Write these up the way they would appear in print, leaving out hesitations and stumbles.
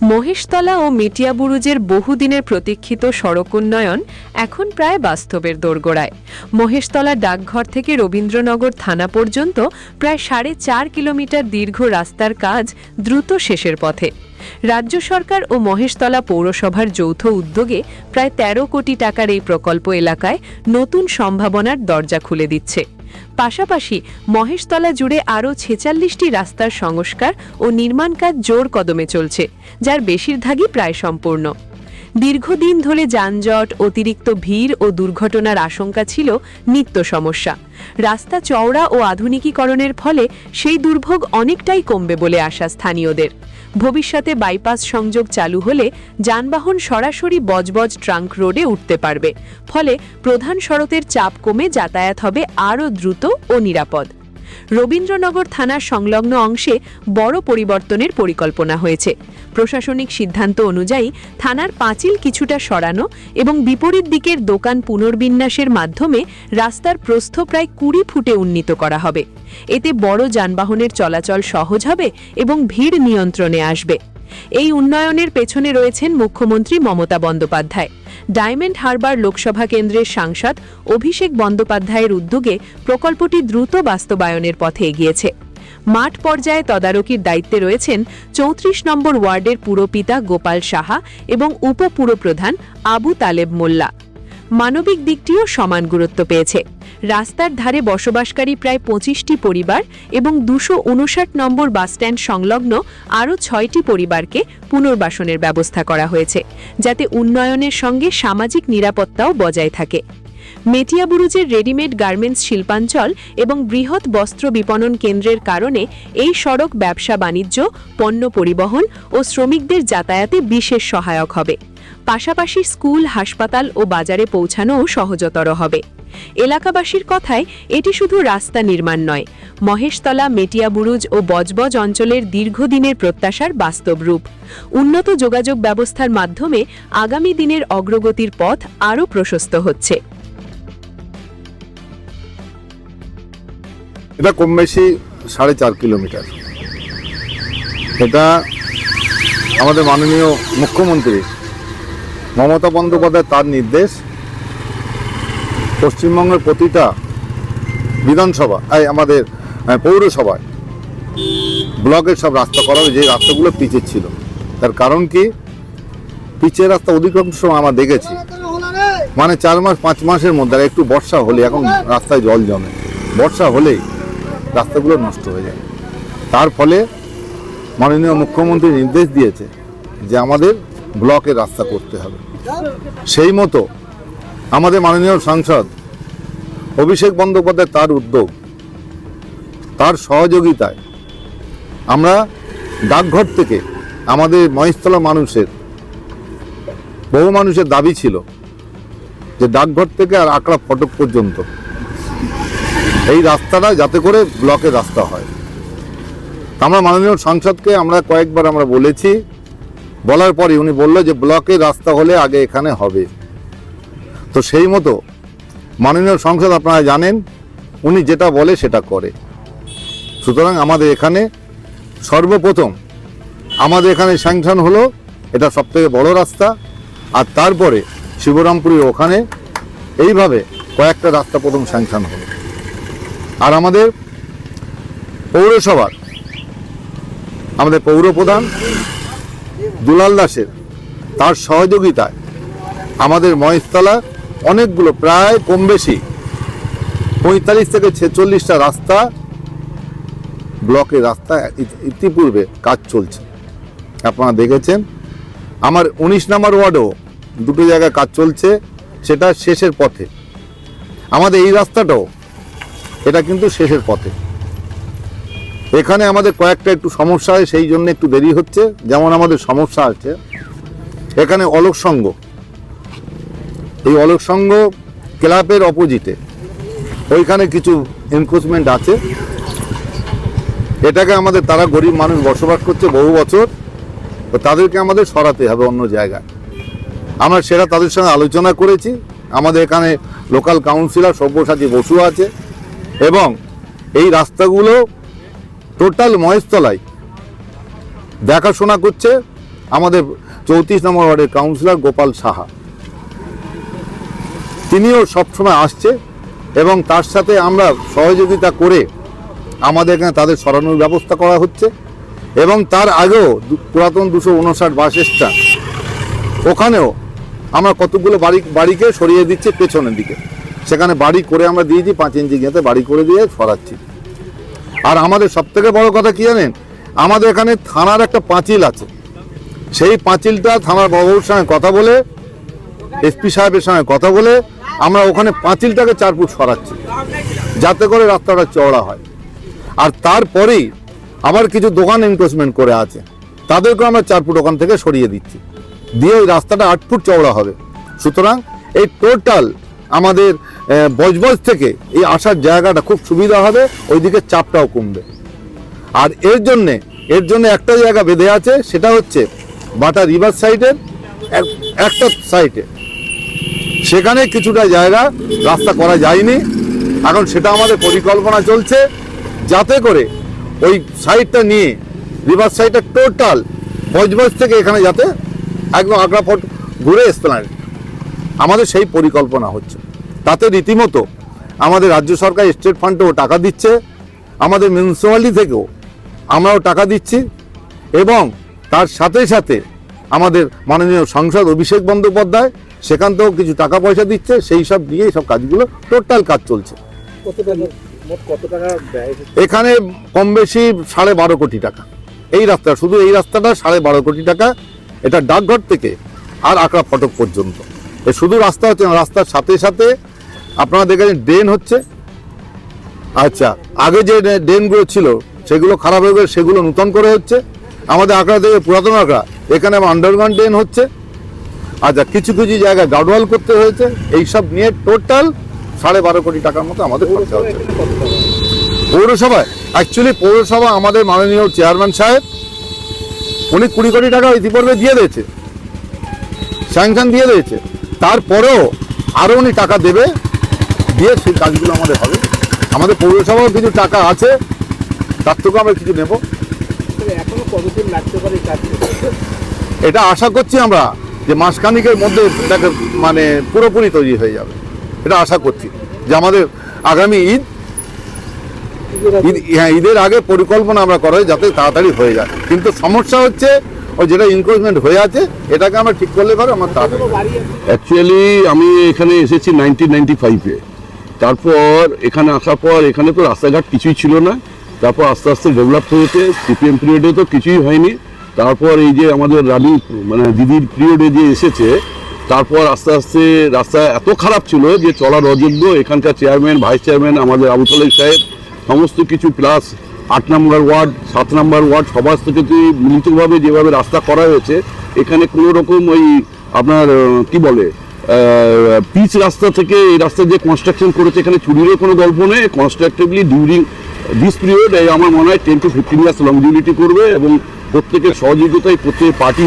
মহেশতলা ও মেটিয়াবুরুজের বহুদিনের প্রতীক্ষিত সড়ক উন্নয়ন এখন প্রায় বাস্তবের দোরগোড়ায়। মহেশতলা ডাকঘর থেকে রবীন্দ্রনগর থানা পর্যন্ত প্রায় 4.5 কিলোমিটার দীর্ঘ রাস্তার কাজ দ্রুত শেষের পথে। রাজ্য সরকার ও মহেশতলা পৌরসভার যৌথ উদ্যোগে প্রায় 13 কোটি টাকার এই প্রকল্প এলাকায় নতুন সম্ভাবনার দরজা খুলে দিচ্ছে। পাশাপাশি মহেশতলা জুড়ে আরও 46টি রাস্তার সংস্কার ও নির্মাণ কাজ জোর কদমে চলছে, যার বেশিরভাগই প্রায় সম্পূর্ণ। দীর্ঘদিন ধরে যানজট, অতিরিক্ত ভিড় ও দুর্ঘটনার আশঙ্কা ছিল নিত্য সমস্যা। রাস্তা চওড়া ও আধুনিকীকরণের ফলে সেই দুর্ভোগ অনেকটাই কমবে বলে আশা স্থানীয়দের। ভবিষ্যতে বাইপাস সংযোগ চালু হলে যানবাহন সরাসরি বজবজ ট্রাঙ্ক রোডে উঠতে পারবে, ফলে প্রধান সড়কের চাপ কমে যাতায়াত হবে আরও দ্রুত ও নিরাপদ। রবীন্দ্রনগর থানার সংলগ্ন অংশে বড় পরিবর্তনের পরিকল্পনা হয়েছে। প্রশাসনিক সিদ্ধান্ত অনুযায়ী থানার পাঁচিল কিছুটা সরানো এবং বিপরীত দিকের দোকান পুনর্বিন্যাসের মাধ্যমে রাস্তার প্রস্থ প্রায় 20 ফুটে উন্নীত করা হবে। এতে বড় যানবাহনের চলাচল সহজ হবে এবং ভিড় নিয়ন্ত্রণে আসবে। এই উন্নয়নের পেছনে রয়েছেন মুখ্যমন্ত্রী মমতা বন্দ্যোপাধ্যায়। ডায়মন্ড হারবার লোকসভা কেন্দ্রের সাংসদ অভিষেক বন্দ্যোপাধ্যায়ের উদ্যোগে প্রকল্পটি দ্রুত বাস্তবায়নের পথে এগিয়েছে। মাঠ পর্যায়ে তদারকির দায়িত্বে রয়েছেন 34 নম্বর ওয়ার্ডের পুরপিতা গোপাল সাহা এবং উপপুরপ্রধান আবু তালেব মোল্লা। মানবিক দিকটিও সমান গুরুত্ব পেয়েছে। রাস্তার ধারে বসবাসকারী প্রায় 25টি পরিবার এবং 259 নম্বর বাসস্ট্যান্ড সংলগ্ন আরও 6টি পরিবারকে পুনর্বাসনের ব্যবস্থা করা হয়েছে, যাতে উন্নয়নের সঙ্গে সামাজিক নিরাপত্তাও বজায় থাকে। মেটিয়াবুরুজের রেডিমেড গার্মেন্টস শিল্পাঞ্চল এবং বৃহৎ বস্ত্র বিপণন কেন্দ্রের কারণে এই সড়ক ব্যবসা বাণিজ্য, পণ্য পরিবহন ও শ্রমিকদের যাতায়াতে বিশেষ সহায়ক হবে। পাশাপাশি স্কুল, হাসপাতাল ও বাজারে পৌঁছানোও সহজতর হবে। এলাকাবাসীর কথায় এটি শুধু রাস্তা নির্মাণ নয়, মহেশতলা, মেটিয়াবুরুজ ও বজবজ অঞ্চলের দীর্ঘদিনের প্রত্যাশার বাস্তব রূপ। উন্নত যোগাযোগ ব্যবস্থার মাধ্যমে আগামী দিনের অগ্রগতির পথ আরও প্রশস্ত হচ্ছে। এটা কম বেশি 4.5 কিলোমিটার। এটা আমাদের মাননীয় মুখ্যমন্ত্রী মমতা বন্দ্যোপাধ্যায় তার নির্দেশ পশ্চিমবঙ্গের প্রতিটা বিধানসভা, আমাদের পৌরসভায়, ব্লকের সব রাস্তা করা হবে, যে রাস্তাগুলো পিচের ছিল। তার কারণ কি, পিচের রাস্তা অধিকাংশ সময় আমরা দেখেছি মানে 4 মাস 5 মাসের মধ্যে একটু বর্ষা হলে এখন রাস্তায় জল জমে, বর্ষা হলেই রাস্তাগুলো নষ্ট হয়ে যায়। তার ফলে মাননীয় মুখ্যমন্ত্রী নির্দেশ দিয়েছে যে আমাদের ব্লকের রাস্তা করতে হবে। সেই মতো আমাদের মাননীয় সাংসদ অভিষেক বন্দ্যোপাধ্যায় তার উদ্যোগ, তার সহযোগিতায় আমরা ডাকঘর থেকে আমাদের মহেশতলা বহু মানুষের দাবি ছিল যে ডাকঘর থেকে আর আকড়া ফটক পর্যন্ত এই রাস্তাটা যাতে করে ব্লকের রাস্তা হয়। আমরা মাননীয় সাংসদকে আমরা কয়েকবার বলেছি, বলার পরে উনি বললো যে ব্লকের রাস্তা হলে আগে এখানে হবে। তো সেই মতো মাননীয় সাংসদ, আপনারা জানেন, উনি যেটা বলে সেটা করে। সুতরাং আমাদের এখানে সর্বপ্রথম আমাদের এখানে স্যাংশন হলো এটা সবথেকে বড় রাস্তা, আর তারপরে শিবরামপুরের ওখানে এইভাবে কয়েকটা রাস্তা প্রথম স্যাংশন হলো। আর আমাদের পৌরসভার আমাদের পৌরপ্রধান দুলাল দাসের তার সহযোগিতায় আমাদের মহেশতলা অনেকগুলো প্রায় কম বেশি 45 থেকে 46টা রাস্তা, ব্লকের রাস্তা ইতিপূর্বে কাজ চলছে। আপনারা দেখেছেন আমার 19 নম্বর ওয়ার্ডেও 2টো জায়গায় কাজ চলছে, সেটা শেষের পথে। আমাদের এই রাস্তাটাও এটা কিন্তু শেষের পথে। এখানে আমাদের কয়েকটা একটু সমস্যা হয়, সেই জন্য একটু দেরি হচ্ছে। যেমন আমাদের সমস্যা আছে এখানে অলোক সংঘ, এই অলোক সংঘ ক্লাবের অপোজিটে ওইখানে কিছু এনক্রোচমেন্ট আছে। এটাকে আমাদের, তারা গরিব মানুষ বসবাস করছে বহু বছর, তো তাদেরকে আমাদের সরাতে হবে অন্য জায়গায়। আমরা সেটা তাদের সঙ্গে আলোচনা করেছি। আমাদের এখানে লোকাল কাউন্সিলর সব্যসাচী বসু আছে এবং এই রাস্তাগুলো টোটাল মহেশতলায় দেখাশোনা করছে আমাদের 34 নম্বর ওয়ার্ডের কাউন্সিলর গোপাল সাহা, তিনিও সবসময় আসছে এবং তার সাথে আমরা সহযোগিতা করে আমাদের এখানে তাদের সরানোর ব্যবস্থা করা হচ্ছে। এবং তার আগেও পুরাতন 259 বাস স্ট্যান্ড, ওখানেও আমরা কতগুলো বাড়িকে সরিয়ে দিচ্ছি পেছনের দিকে, সেখানে বাড়ি করে আমরা দিয়েছি 5 ইঞ্চি গেঁথে বাড়ি করে দিয়ে সরাচ্ছি। আর আমাদের সবথেকে বড় কথা কি জানেন, আমাদের এখানে থানার একটা পাঁচিল আছে, সেই পাঁচিলটা থানার বাবুর সঙ্গে কথা বলে, এসপি সাহেবের সঙ্গে কথা বলে আমরা ওখানে পাঁচিলটাকে 4 ফুট সরাচ্ছি, যাতে করে রাস্তাটা চওড়া হয়। আর তারপরেই আবার কিছু দোকান এনক্রোচমেন্ট করে আছে, তাদেরকে আমরা 4 ফুট ওখান থেকে সরিয়ে দিচ্ছি, দিয়ে ওই রাস্তাটা 8 ফুট চওড়া হবে। সুতরাং এই টোটাল আমাদের বজবজ থেকে এই আসার জায়গাটা খুব সুবিধা হবে, ওইদিকে চাপটাও কমবে। আর এর জন্য একটা জায়গা বেঁধে আছে, সেটা হচ্ছে বাটা রিভার সাইডের একটা সাইডে, সেখানে কিছুটা জায়গা রাস্তা করা যায়নি, এখন সেটা আমাদের পরিকল্পনা চলছে, যাতে করে ওই সাইডটা নিয়ে রিভার সাইডটা টোটাল বজবজ থেকে এখানে যাতে একদম আগ্রাফোর্ট ঘুরে এসপ্ল্যানেড, আমাদের সেই পরিকল্পনা হচ্ছে। তাতে রীতিমতো আমাদের রাজ্য সরকার স্টেট ফান্ডেও টাকা দিচ্ছে, আমাদের মিউনিসিপ্যালিটি থেকেও আমরাও টাকা দিচ্ছি, এবং তার সাথে সাথে আমাদের মাননীয় সাংসদ অভিষেক বন্দ্যোপাধ্যায় সেখান থেকেও কিছু টাকা পয়সা দিচ্ছে, সেই সব নিয়ে সব কাজগুলো টোটাল কাজ চলছে। কত টাকা ব্যয়? এখানে কম বেশি 12.5 কোটি টাকা, এই রাস্তা, শুধু এই রাস্তাটা 12.5 কোটি টাকা। এটা ডাকঘর থেকে আর আকরা ফটক পর্যন্ত, এ শুধু রাস্তা হচ্ছে না, রাস্তার সাথে সাথে আপনারা দেখেছেন ড্রেন হচ্ছে। আচ্ছা, আগে যে ড্রেনগুলো ছিল সেগুলো খারাপ হয়ে গেলে সেগুলো নতুন করে হচ্ছে। আমাদের আকরা থেকে পুরাতন আকরা, এখানে আন্ডারগ্রাউন্ড ড্রেন হচ্ছে। আচ্ছা, কিছু কিছু জায়গায় গার্ডওয়াল করতে হয়েছে। এইসব নিয়ে টোটাল 12.5 কোটি টাকার মতো আমাদের খরচা হচ্ছে। পৌরসভায় অ্যাকচুয়ালি পৌরসভা আমাদের মাননীয় চেয়ারম্যান সাহেব উনি 20 কোটি টাকা ইতিপূর্বে দিয়ে দিয়েছে, স্যাংশন দিয়ে দিয়েছে। তারপরেও আরও উনি টাকা দেবে, দিয়ে সেই কাজগুলো আমাদের হবে। আমাদের পৌরসভাও কিছু টাকা আছে, তার থেকেও আমরা কিছু নেব। এখনো কতদিন লাগতে পারে কাজ? এটা আশা করছি আমরা যে মাসখানিকের মধ্যে এটাকে মানে পুরোপুরি তৈরি হয়ে যাবে, এটা আশা করছি। যে আমাদের আগামী ঈদের আগে পরিকল্পনা আমরা করা যাতে তাড়াতাড়ি হয়ে যায়। কিন্তু সমস্যা হচ্ছে ওই যেটা ইনক্রোচমেন্ট হয়ে আছে, এটাকে আমরা ঠিক করলে পারে আমার তাড়াতাড়ি। অ্যাকচুয়ালি আমি এখানে এসেছি 1995-এ। তারপর এখানে আসার পর এখানে তো রাস্তাঘাট কিছুই ছিল না, তারপর আস্তে আস্তে ডেভেলপ হয়েছে। সিপিএম পিরিয়ডে তো কিছুই হয়নি, তারপর এই যে আমাদের রানী মানে দিদির পিরিয়ডে যে এসেছে, তারপর আস্তে আস্তে রাস্তা এত খারাপ ছিল যে চলার অযোগ্য। এখানকার চেয়ারম্যান, ভাইস চেয়ারম্যান আমাদের আবু তালেব সাহেব সমস্ত কিছু, প্লাস 8 নম্বর ওয়ার্ড, 7 নম্বর ওয়ার্ড সবার থেকে মিলিতভাবে যেভাবে রাস্তা করা হয়েছে, এখানে কোনো রকম ওই আপনার কি বলে পিচ রাস্তা থেকে এই রাস্তা যে কনস্ট্রাকশন করেছে, এখানে চুরিরও কোনো গল্প নেই। কনস্ট্রাকটিভলি ডিউরিং দিস পিরিয়ড আমার মনে হয় 10 to 15 ইয়ার্স লংজিভিটি করবে, এবং প্রত্যেকের সহযোগিতায় প্রত্যেক পার্টি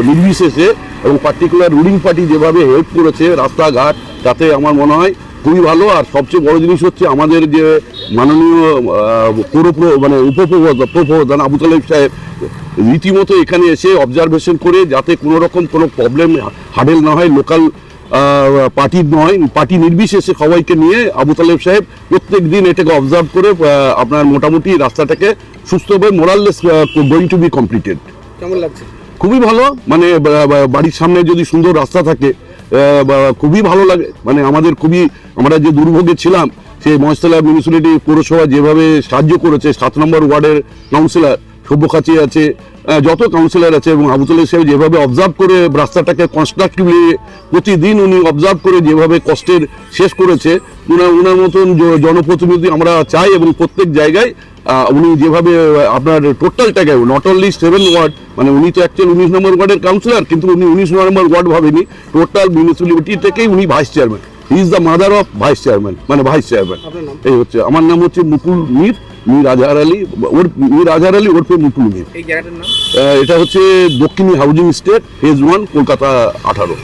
নির্বিশেষে এবং পার্টিকুলার রুলিং পার্টি যেভাবে হেল্প করেছে রাস্তাঘাট, তাতে আমার মনে হয় খুবই ভালো। আর সবচেয়ে বড় জিনিস হচ্ছে আমাদের যে মাননীয় মানে উপপ্রধান আবু তালেব সাহেব রীতিমতো এখানে এসে অবজারভেশন করে যাতে কোনো রকম কোনো প্রবলেম হাডেল না হয়, লোকাল পার্টির নয়, পার্টি নির্বিশেষে সবাইকে নিয়ে আবু তালেব সাহেব প্রত্যেক দিন এটাকে অবজার্ভ করে আপনার মোটামুটি রাস্তাটাকে সুস্থভাবে মোরাললেস গোয়িং টু বি কমপ্লিটেড। কেমন লাগছে? খুবই ভালো, মানে বাড়ির সামনে যদি সুন্দর রাস্তা থাকে খুবই ভালো লাগে। মানে আমাদের খুবই, আমরা যে দুর্ভোগে ছিলাম, সেই মহেশতলা মিউনিসিপ্যালিটি পৌরসভা যেভাবে সাহায্য করেছে, 7 নম্বর ওয়ার্ডের কাউন্সিলর সব্যখাচি আছে, যত কাউন্সিলর আছে, এবং আবু তালেব সাহেব যেভাবে অবজার্ভ করে রাস্তাটাকে কনস্ট্রাকটিভলি প্রতিদিন উনি অবজার্ভ করে যেভাবে কষ্টের শেষ করেছে, ওনার মতন জনপ্রতিনিধি আমরা চাই। এবং প্রত্যেক জায়গায় উনি যেভাবে আপনার টোটালটাকে, নট অনলি 7 ওয়ার্ড, মানে উনি তো অ্যাকচুয়াল 19 নম্বর ওয়ার্ডের কাউন্সিলর, কিন্তু উনি 19 নম্বর ওয়ার্ড ভাবেনি, টোটাল মিউনিসিপ্যালিটি থেকেই উনি vice chairman. He is the mother of vice chairman, মানে ভাইস চেয়ারম্যান। এই হচ্ছে, আমার নাম হচ্ছে মুকুল মীর, মীর আজহার আলী, মীর আজহার আলী ওরফে মুকুল মীর। এই জায়গাটার নাম? এটা হচ্ছে দক্ষিণী হাউজিং স্টেট, ফেজ 1, কলকাতা 18।